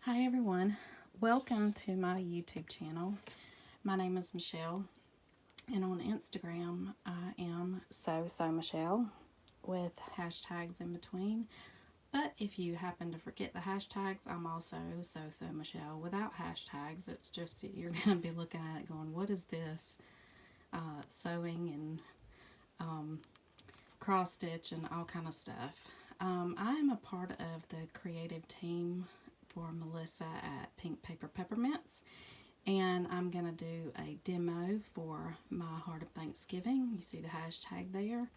Hi everyone, welcome to my YouTube channel. My name is Michelle, and on Instagram I am so Michelle with hashtags in between. But if you happen to forget the hashtags, I'm also so Michelle without hashtags. It's just that you're going to be looking at it going, what is this? Sewing and cross stitch and all kind of stuff. I am a part of the creative team for Melissa at Pink Paper Peppermints, and I'm going to do a demo for my Heart of Thanksgiving. You see the hashtag there.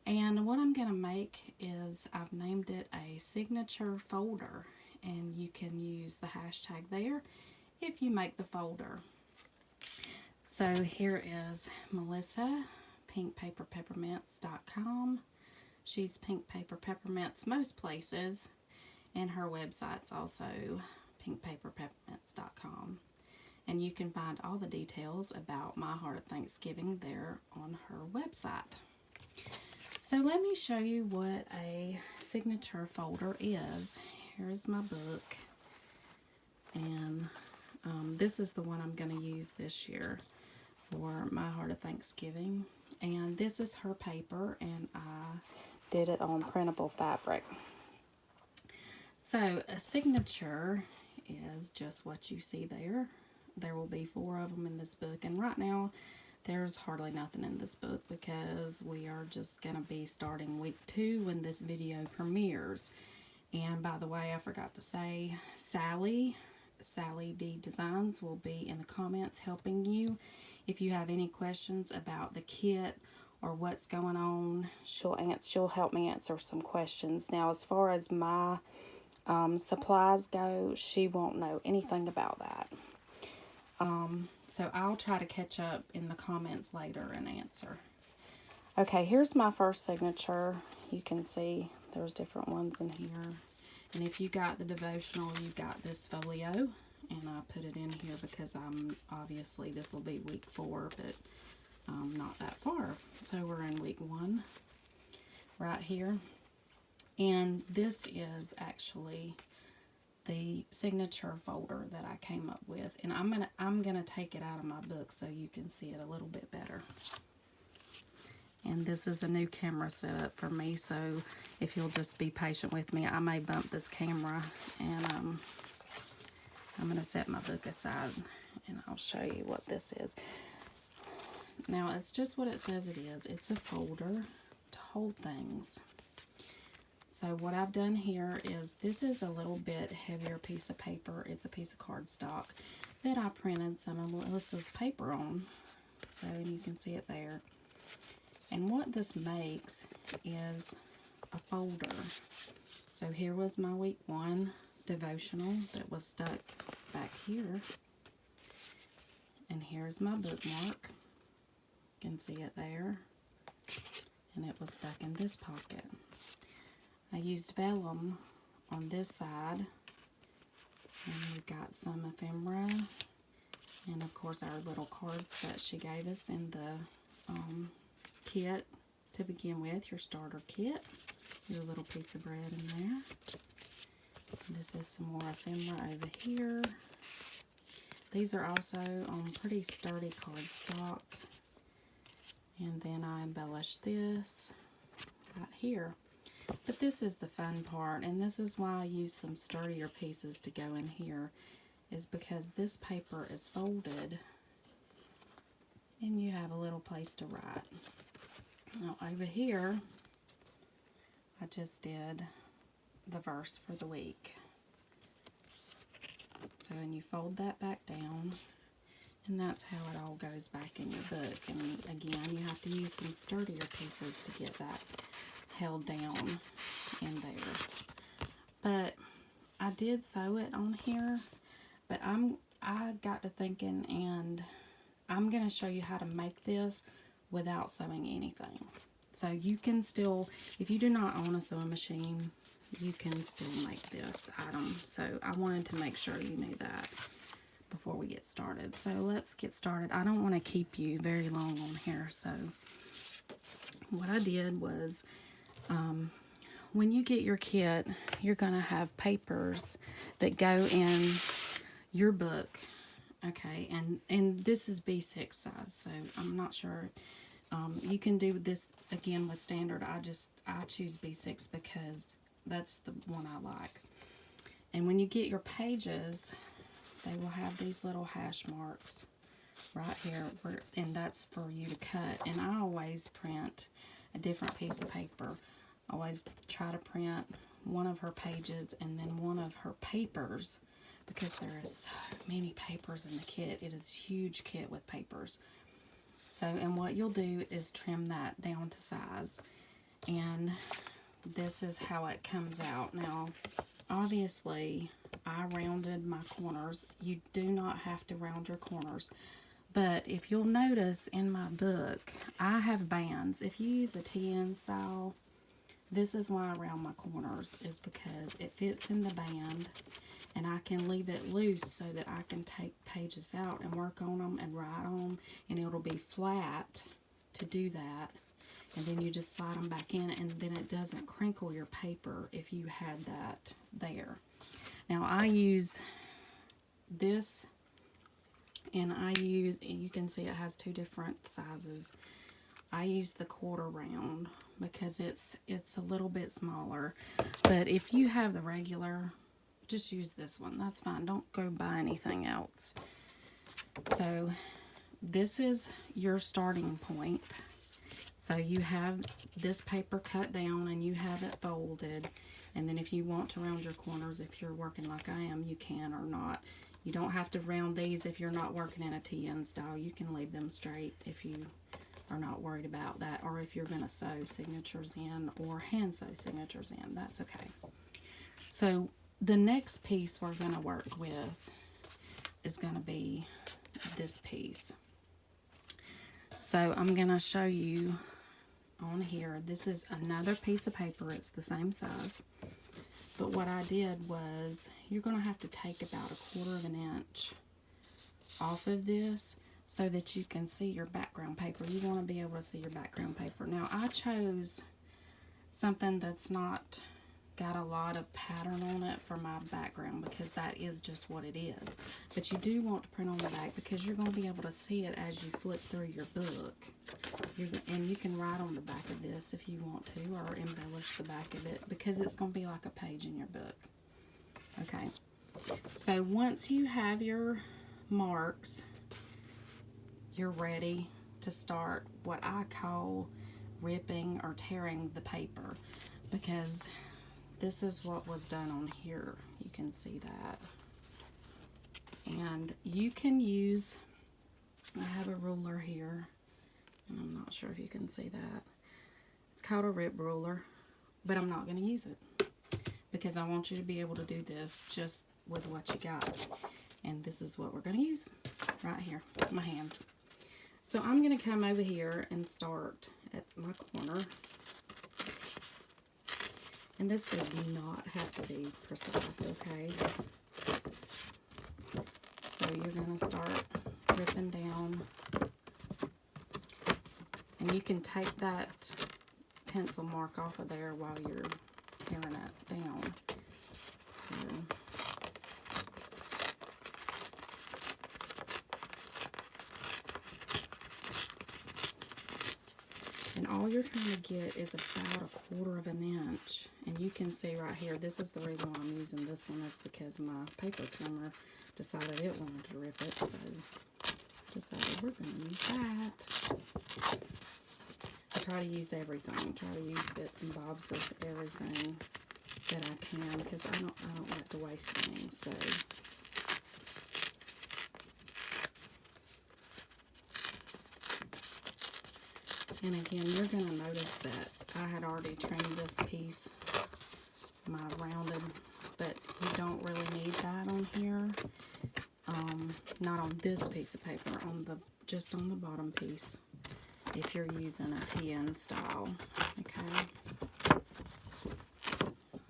And what I'm going to make is I've named it a signature folder, and you can use the hashtag there if you make the folder. So here is Melissa, pinkpaperpeppermints.com. She's Pink Paper Peppermints most places, and her website's also pinkpaperpeppermints.com. And you can find all the details about my Heart of Thanksgiving there on her website. So let me show you what a signature folder is. Here's my book, and this is the one I'm going to use this year for my Heart of Thanksgiving. And this is her paper, and I did it on printable fabric. So a signature is just what you see there. There will be 4 of them in this book, and right now there's hardly nothing in this book because we are just going to be starting week 2 when this video premieres. And by the way, I forgot to say, Sally D Designs will be in the comments helping you. If you have any questions about the kit or what's going on, she'll help me answer some questions. Now, as far as my supplies go, she won't know anything about that. So I'll try to catch up in the comments later and answer. Okay, here's my first signature. You can see there's different ones in here. And if you got the devotional, you got this folio. And I put it in here because obviously this will be week 4, but not that far. So we're in week 1 right here. And this is actually the signature folder that I came up with, and I'm gonna take it out of my book so you can see it a little bit better. And this is a new camera setup for me, so if you'll just be patient with me, I may bump this camera, and I'm gonna set my book aside and I'll show you what this is. Now it's just what it says it is. It's a folder to hold things. So what I've done here is, this is a little bit heavier piece of paper. It's a piece of cardstock that I printed some of Melissa's paper on. So you can see it there. And what this makes is a folder. So here was my week 1 devotional that was stuck back here. And here's my bookmark. You can see it there. And it was stuck in this pocket. I used vellum on this side, and we've got some ephemera, and of course our little cards that she gave us in the kit to begin with, your starter kit, your little piece of bread in there. This is some more ephemera over here. These are also on pretty sturdy cardstock, and then I embellished this right here. But this is the fun part, and this is why I use some sturdier pieces to go in here, is because this paper is folded and you have a little place to write. Now over here, I just did the verse for the week. So, and you fold that back down, and that's how it all goes back in your book. And again, you have to use some sturdier pieces to get that held down in there. But I did sew it on here, but I got to thinking, and I'm going to show you how to make this without sewing anything. So you can still, if you do not own a sewing machine, you can still make this item. So I wanted to make sure you knew that before we get started. So let's get started. I don't want to keep you very long on here. So what I did was, when you get your kit, you're going to have papers that go in your book. Okay, and this is B6 size, so I'm not sure. You can do this again with standard. I choose B6 because that's the one I like. And when you get your pages, they will have these little hash marks right here, and that's for you to cut. And I always print a different piece of paper. I always try to print one of her pages and then one of her papers, because there is so many papers in the kit. It is a huge kit with papers. So, and what you'll do is trim that down to size. And this is how it comes out. Now, obviously, I rounded my corners. You do not have to round your corners. But if you'll notice in my book, I have bands. If you use a TN style, this is why I round my corners, is because it fits in the band. And I can leave it loose so that I can take pages out and work on them and write on them. And it'll be flat to do that. And then you just slide them back in, and then it doesn't crinkle your paper if you had that there. Now I use this, and you can see it has two different sizes. I use the quarter round because it's a little bit smaller. But if you have the regular, just use this one. That's fine. Don't go buy anything else. So this is your starting point. So you have this paper cut down and you have it folded. And then if you want to round your corners, if you're working like I am, you can or not. You don't have to round these if you're not working in a TN style. You can leave them straight if you are not worried about that. Or if you're going to sew signatures in or hand sew signatures in, that's okay. So the next piece we're going to work with is going to be this piece. So I'm going to show you on here. This is another piece of paper. It's the same size. But what I did was, you're going to have to take about 1/4 of an inch off of this so that you can see your background paper. You want to be able to see your background paper. Now I chose something that's not got a lot of pattern on it for my background, because that is just what it is. But you do want to print on the back because you're going to be able to see it as you flip through your book. And you can write on the back of this if you want to, or embellish the back of it, because it's going to be like a page in your book. Okay, so once you have your marks, you're ready to start what I call ripping or tearing the paper, because this is what was done on here. You can see that. And you can use, I have a ruler here, and I'm not sure if you can see that. It's called a rip ruler, but I'm not going to use it because I want you to be able to do this just with what you got. And this is what we're going to use right here, my hands. So I'm going to come over here and start at my corner. And this does not have to be precise, okay? So you're going to start ripping down. And you can take that pencil mark off of there while you're tearing it down. So and all you're trying to get is about 1/4 of an inch. And you can see right here, this is the reason why I'm using this one, is because my paper trimmer decided it wanted to rip it. So decided we're going to use that. I try to use everything. Try to use bits and bobs of everything that I can, because I don't like to waste things. So and again, you're going to notice that I had already trimmed this piece, my rounded, but you don't really need that on here. Not on this piece of paper, just on the bottom piece, if you're using a TN style. Okay.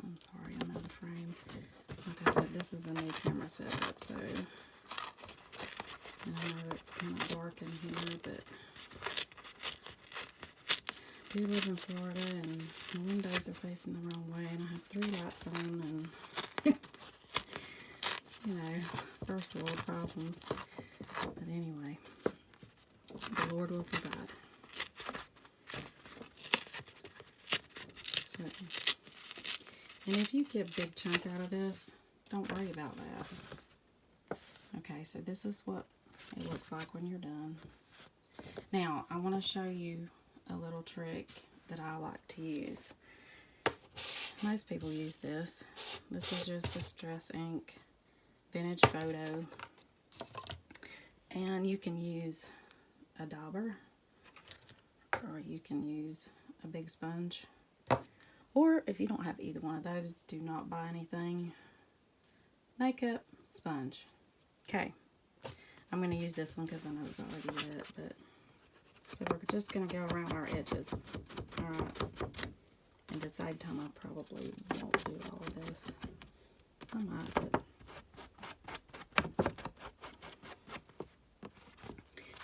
I'm sorry, I'm out of frame. Like I said, this is a new camera setup, so and I know it's kind of dark in here, but do live in Florida, and the windows are facing the wrong way, and I have 3 lights on, and you know, first world problems. But anyway, the Lord will provide. So, and if you get a big chunk out of this, don't worry about that. Okay, so this is what it looks like when you're done. Now, I want to show you a little trick that I like to use. Most people use this. This is just Distress ink, vintage photo. And you can use a dauber, or you can use a big sponge. Or if you don't have either one of those, do not buy anything. Makeup sponge. Okay, I'm going to use this one because I know it's already wet, but so we're just going to go around our edges. Alright, and to save time, I probably won't do all of this. I might, but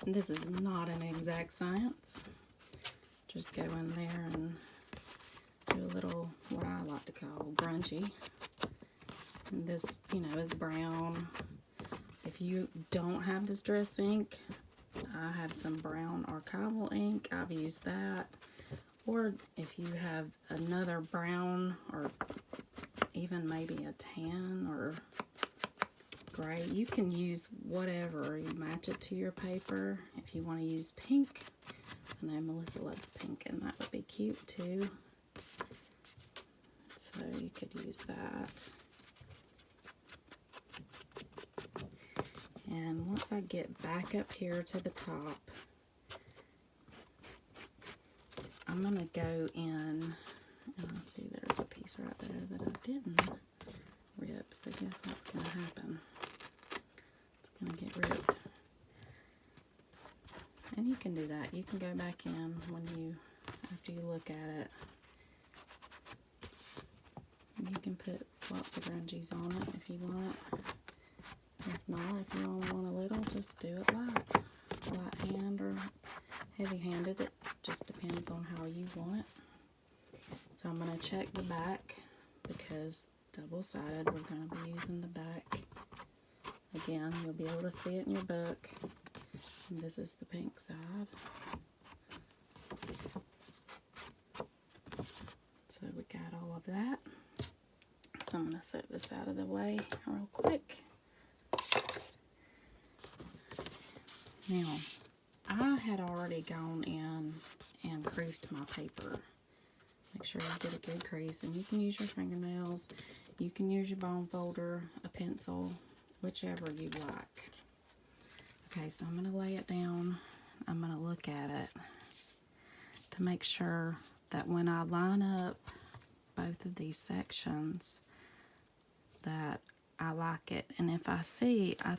this is not an exact science. Just go in there and do a little, what I like to call grungy. And this, you know, is brown. If you don't have Distress ink, I have some brown archival ink. I've used that. Or if you have another brown, or even maybe a tan or gray, you can use whatever. You match it to your paper. If you want to use pink, I know Melissa loves pink, and that would be cute too. So you could use that. And once I get back up here to the top, I'm going to go in, and I see there's a piece right there that I didn't rip, so guess what's going to happen? It's going to get ripped. And you can do that. You can go back in after you look at it. You can put lots of grungies on it if you want. If not, if you only want a little, just do it light hand or heavy-handed. It just depends on how you want it. So I'm going to check the back, because double-sided, we're going to be using the back. Again, you'll be able to see it in your book. And this is the pink side. So we got all of that. So I'm going to set this out of the way real quick. Now, I had already gone in and creased my paper. Make sure you get a good crease, and you can use your fingernails, you can use your bone folder, a pencil, whichever you like. Okay, so I'm going to lay it down. I'm going to look at it to make sure that when I line up both of these sections, that I like it. And if I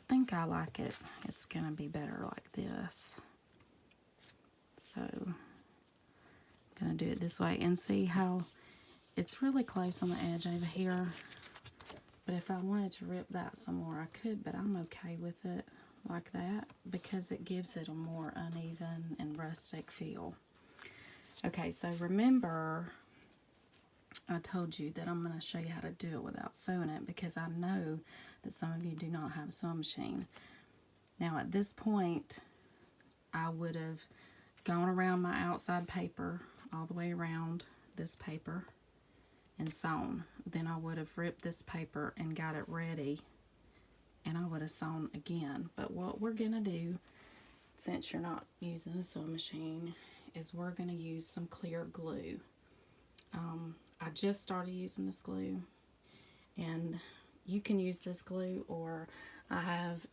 think I like it, it's going to be better like this. So I'm going to do it this way, and see how it's really close on the edge over here. But if I wanted to rip that some more, I could, but I'm okay with it like that because it gives it a more uneven and rustic feel. Okay, so remember, I told you that I'm going to show you how to do it without sewing it, because I know that some of you do not have a sewing machine. Now at this point, I would have gone around my outside paper, all the way around this paper, and sewn. Then I would have ripped this paper and got it ready, and I would have sewn again. But what we're going to do, since you're not using a sewing machine, is we're going to use some clear glue. I just started using this glue, and you can use this glue, or I have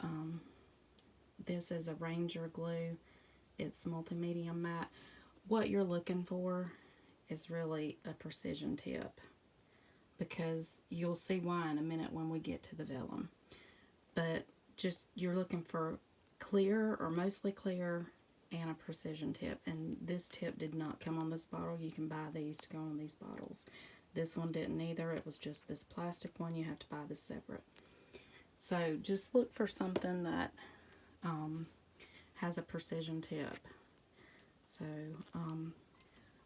this is a Ranger glue. It's multi-medium matte. What you're looking for is really a precision tip, because you'll see why in a minute when we get to the vellum. But just, you're looking for clear or mostly clear and a precision tip, and this tip did not come on this bottle. You can buy these to go on these bottles. This one didn't either. It was just this plastic one. You have to buy this separate. So just look for something that has a precision tip. So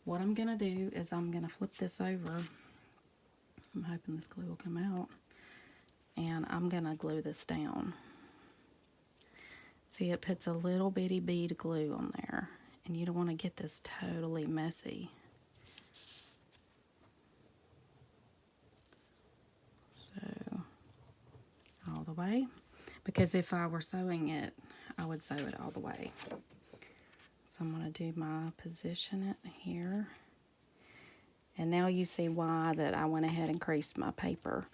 what I'm going to do is I'm going to flip this over. I'm hoping this glue will come out. And I'm going to glue this down. See, it puts a little bitty bead of glue on there. And you don't want to get this totally messy. So, all the way. Because if I were sewing it, I would sew it all the way. So I'm going to do my position it here. And now you see why that I went ahead and creased my paper.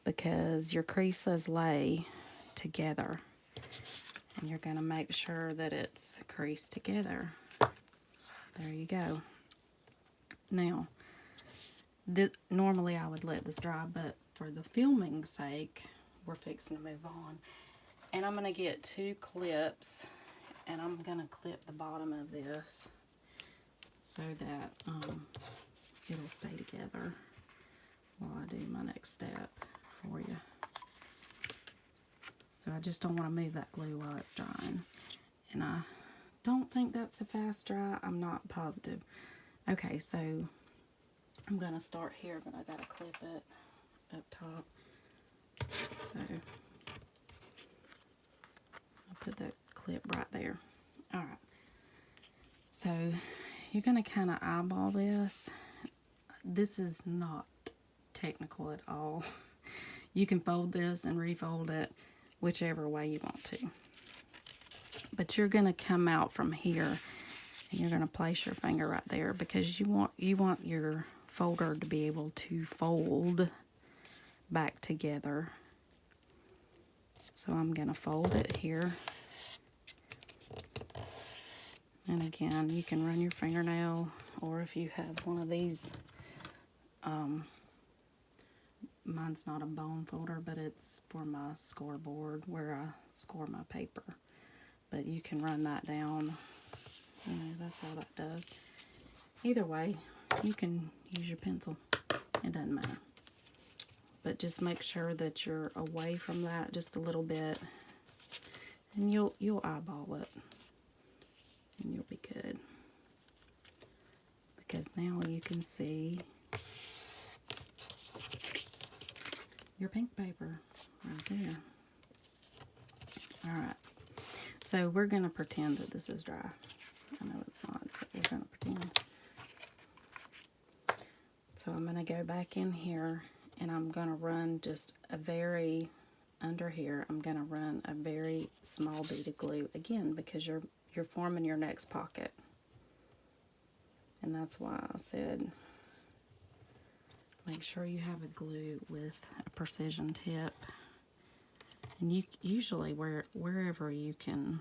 Because your creases lay together. And you're going to make sure that it's creased together. There you go. Now, normally I would let this dry, but for the filming's sake, we're fixing to move on. And I'm going to get 2 clips, and I'm going to clip the bottom of this so that it'll stay together while I do my next step for you. So I just don't want to move that glue while it's drying. And I don't think that's a fast dry. I'm not positive. Okay, so I'm going to start here, but I got to clip it up top. So I'll put that clip right there. Alright. So you're going to kind of eyeball this. This is not technical at all. You can fold this and refold it whichever way you want to. But you're going to come out from here and you're going to place your finger right there because you want your folder to be able to fold back together. So I'm going to fold it here. And again, you can run your fingernail, or if you have one of these, mine's not a bone folder, but it's for my scoreboard where I score my paper. But you can run that down. You know, that's all that does. Either way, you can use your pencil. It doesn't matter. But just make sure that you're away from that just a little bit. And you'll eyeball it. And you'll be good. Because now you can see your pink paper right there. Alright. So we're going to pretend that this is dry. I know it's not, but we're going to pretend. So I'm going to go back in here and I'm going to run just a very, under here, I'm going to run a very small bead of glue. Again, because you're forming your next pocket. And that's why I said make sure you have a glue with a precision tip. And you usually wherever you can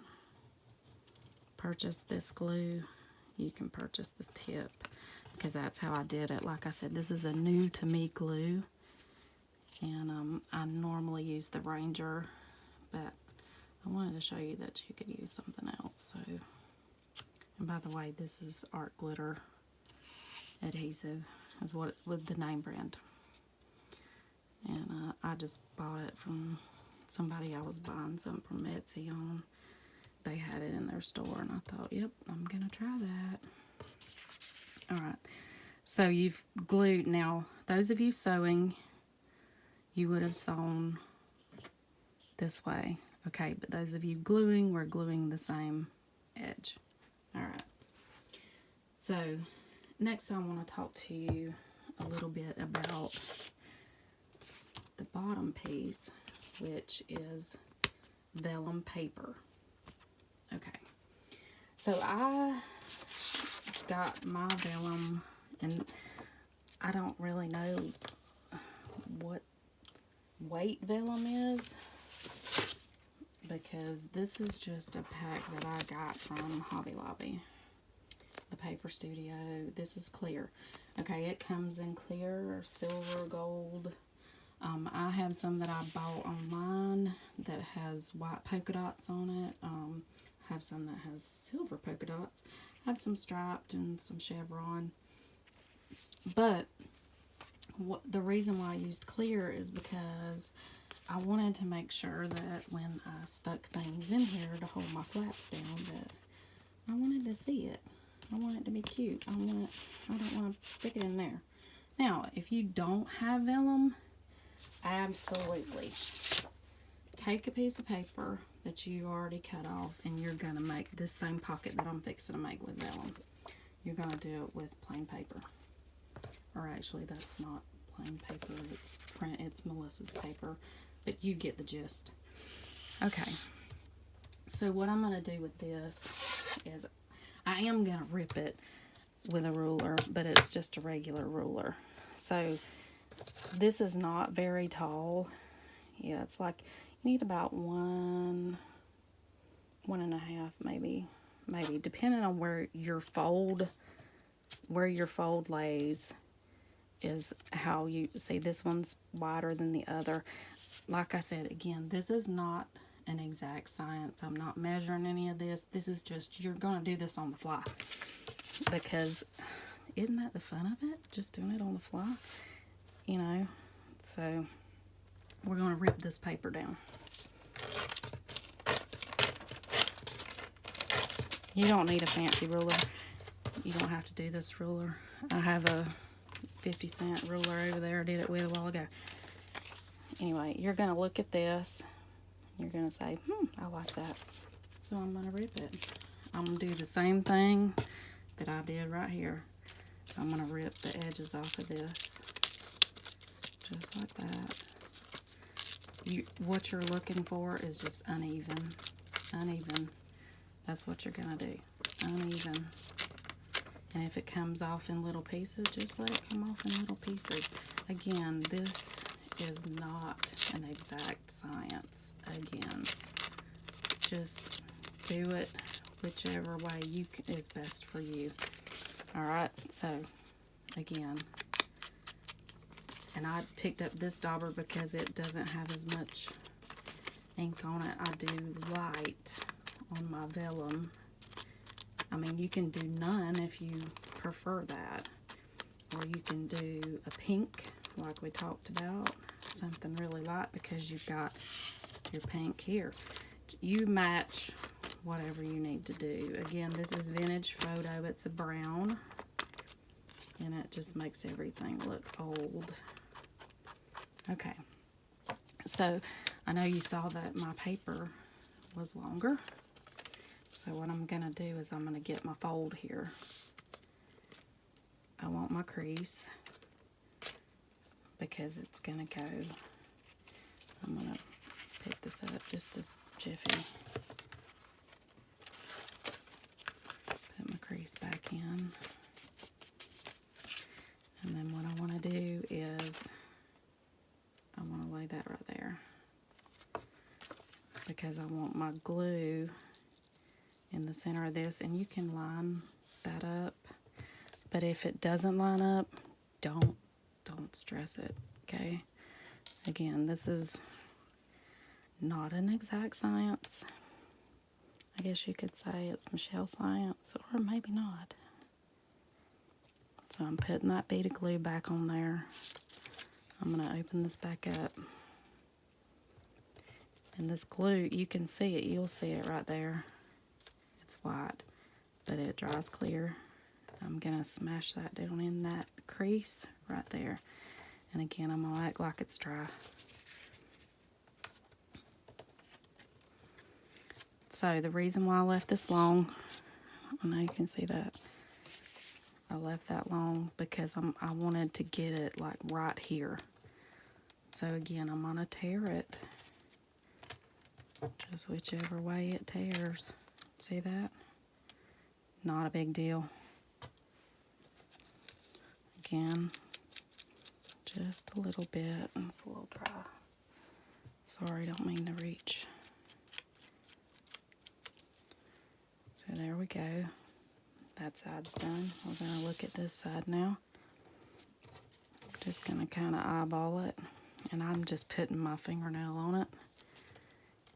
purchase this glue, you can purchase this tip, because that's how I did it. Like I said, this is a new to me glue, and I normally use the Ranger, but I wanted to show you that you could use something else. So, and by the way, this is Art Glitter adhesive, is what with the name brand, and I just bought it from somebody I was buying some from Etsy on. They had it in their store, and I thought, yep, I'm gonna try that. Alright, so you've glued. Now, those of you sewing, you would have sewn this way. Okay, but those of you gluing, we're gluing the same edge. Alright, so next I want to talk to you a little bit about the bottom piece, which is vellum paper. Okay, so I got my vellum, and I don't really know what weight vellum is, because this is just a pack that I got from Hobby Lobby, the Paper Studio. This is clear. Okay, it comes in clear, silver, gold. I have some that I bought online that has white polka dots on it. I have some that has silver polka dots. I have some striped and some chevron. But the reason why I used clear is because I wanted to make sure that when I stuck things in here to hold my flaps down, that I wanted to see it. I want it to be cute. I don't want to stick it in there. Now, if you don't have vellum, absolutely take a piece of paper that you already cut off, and you're going to make this same pocket that I'm fixing to make with vellum. You're going to do it with plain paper. Or actually, that's not plain paper. It's Melissa's paper. But you get the gist. Okay. So what I'm going to do with this is I am going to rip it with a ruler, but it's just a regular ruler. So this is not very tall. Yeah, it's like you need about 1.5, maybe, depending on where your fold lays is how you see. This one's wider than the other. Like I said, again, this is not an exact science. I'm not measuring any of this. This is just, you're going to do this on the fly, because isn't that the fun of it? Just doing it on the fly, you know. So we're going to rip this paper down. You don't need a fancy ruler. You don't have to do this ruler. I have a 50-cent ruler over there I did it with a while ago. Anyway, you're going to look at this. You're going to say, I like that. So I'm going to rip it. I'm going to do the same thing that I did right here. I'm going to rip the edges off of this. Just like that. What you're looking for is just uneven. Uneven. That's what you're going to do. Uneven. And if it comes off in little pieces, just let it come off in little pieces. Again, this is not an exact science. Again, just do it whichever way is best for you. Alright, so again, and I picked up this dauber because it doesn't have as much ink on it. I do light on my vellum. I mean, you can do none if you prefer that, or you can do a pink like we talked about, something really light, because you've got your pink here. You match whatever you need to do. Again, this is Vintage Photo. It's a brown, and it just makes everything look old. Okay, so I know you saw that my paper was longer. So what I'm going to do is I'm going to get my fold here. I want my crease because it's going to go. I'm going to pick this up just as jiffy. Put my crease back in. And then what I want to do is I want to lay that right there, because I want my glue in the center of this, and you can line that up, but if it doesn't line up, don't stress it, okay? Again, this is not an exact science. I guess you could say it's Michelle science, or maybe not. So I'm putting that bead of glue back on there. I'm going to open this back up, and this glue, you can see it, you'll see it right there. It's white, but it dries clear. I'm going to smash that down in that crease right there. And again, I'm going to act like it's dry. So the reason why I left this long, I know you can see that. I left that long because I wanted to get it like right here. So again, I'm going to tear it. Just whichever way it tears. See that? Not a big deal. Again, just a little bit. It's a little dry. Sorry, don't mean to reach. So there we go. That side's done. We're going to look at this side now. Just going to kind of eyeball it. And I'm just putting my fingernail on it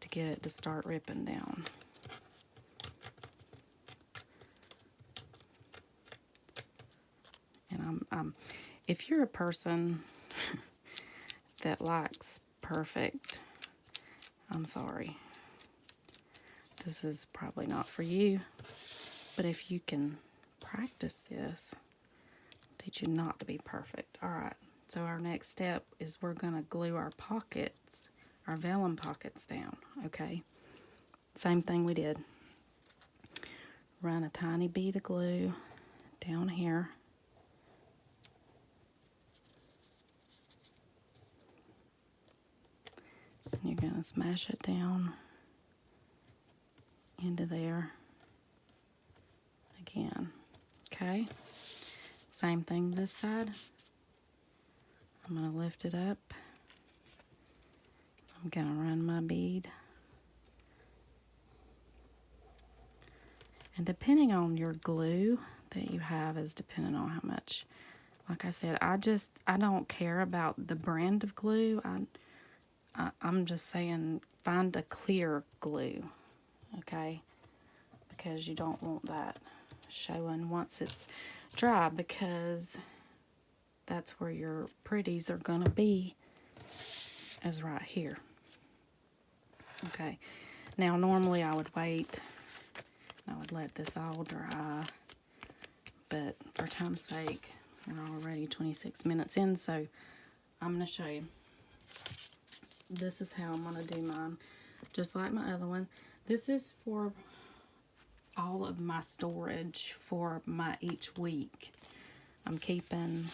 to get it to start ripping down. And if you're a person that likes perfect, I'm sorry. This is probably not for you. But if you can practice this. Teach you not to be perfect. Alright, so our next step is we're going to glue our pockets, our vellum pockets down, okay? Same thing we did. Run a tiny bead of glue down here. And you're going to smash it down into there again, okay? Same thing this side. I'm going to lift it up. I'm going to run my bead. And depending on your glue that you have is depending on how much. Like I said, I don't care about the brand of glue. I'm just saying find a clear glue, okay? Because you don't want that showing once it's dry, because that's where your pretties are going to be, is right here. Okay, now normally I would wait, I would let this all dry, but for time's sake, we're already 26 minutes in, so I'm going to show you. This is how I'm going to do mine, just like my other one. This is for all of my storage for my each week. I'm keeping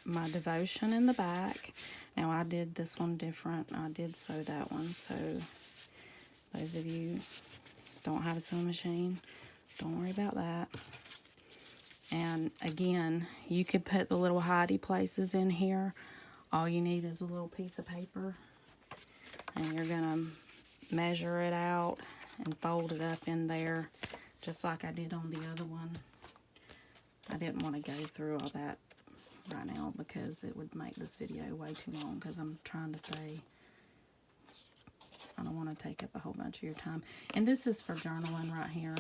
my devotion in the back. Now I did this one different. I did sew that one, so those of you don't have a sewing machine, don't worry about that. And again, you could put the little hidey places in here. All you need is a little piece of paper, and you're gonna measure it out and fold it up in there, just like I did on the other one. I didn't want to go through all that right now because it would make this video way too long, because I'm trying to say, I don't want to take up a whole bunch of your time. And this is for journaling right here.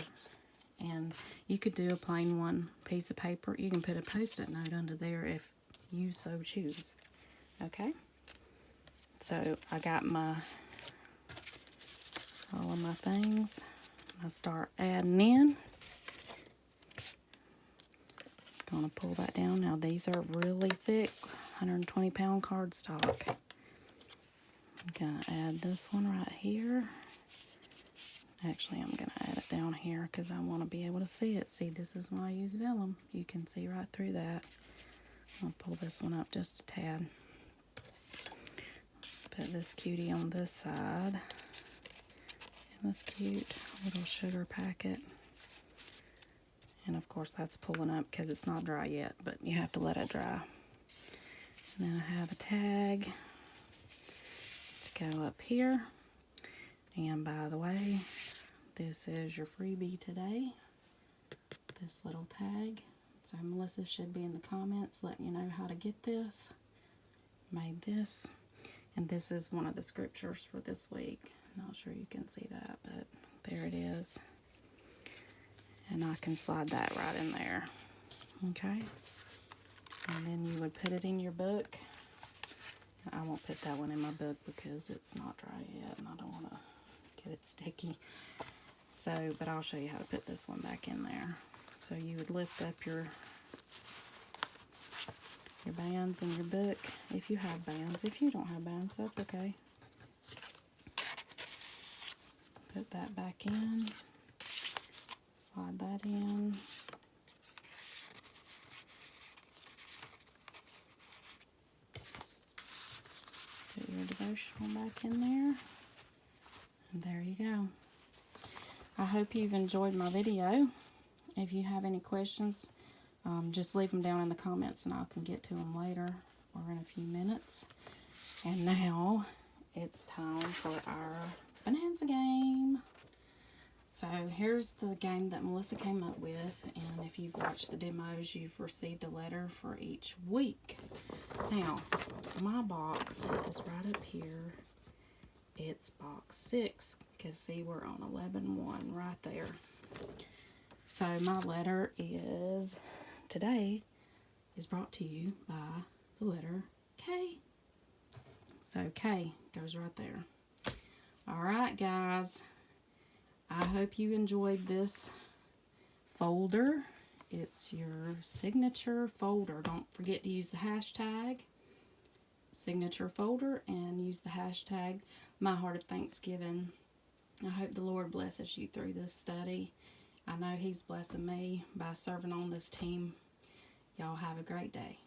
And you could do a plain one piece of paper. You can put a post-it note under there if you so choose. Okay? So I got all of my things. I start adding in. Gonna pull that down. Now these are really thick, 120 pound cardstock. I'm gonna add this one right here. Actually, I'm gonna add it down here because I want to be able to see it. See, this is why I use vellum. You can see right through that. I'll pull this one up just a tad. Put this cutie on this side. And this cute little sugar packet. And of course that's pulling up because it's not dry yet, but you have to let it dry. And then I have a tag to go up here. And by the way, this is your freebie today. This little tag. So Melissa should be in the comments letting you know how to get this. Made this. And this is one of the scriptures for this week. Not sure you can see that, but there it is. And I can slide that right in there. Okay? And then you would put it in your book. I won't put that one in my book because it's not dry yet and I don't want to get it sticky. So, but I'll show you how to put this one back in there. So you would lift up your bands in your book, if you have bands. If you don't have bands, that's okay. Put that back in. Slide that in. Put your devotional back in there. And there you go. I hope you've enjoyed my video. If you have any questions, just leave them down in the comments and I can get to them later or in a few minutes. And now it's time for our bonanza game. So here's the game that Melissa came up with, and if you've watched the demos, you've received a letter for each week. Now, my box is right up here. It's box 6, because see, we're on 11-1 right there. So my letter is, today, is brought to you by the letter K. So K goes right there. Alright, guys. I hope you enjoyed this folder It's your signature folder. Don't forget to use the hashtag signature folder and use the hashtag My Heart of Thanksgiving. I hope the Lord blesses you through this study. I know He's blessing me by serving on this team. Y'all have a great day.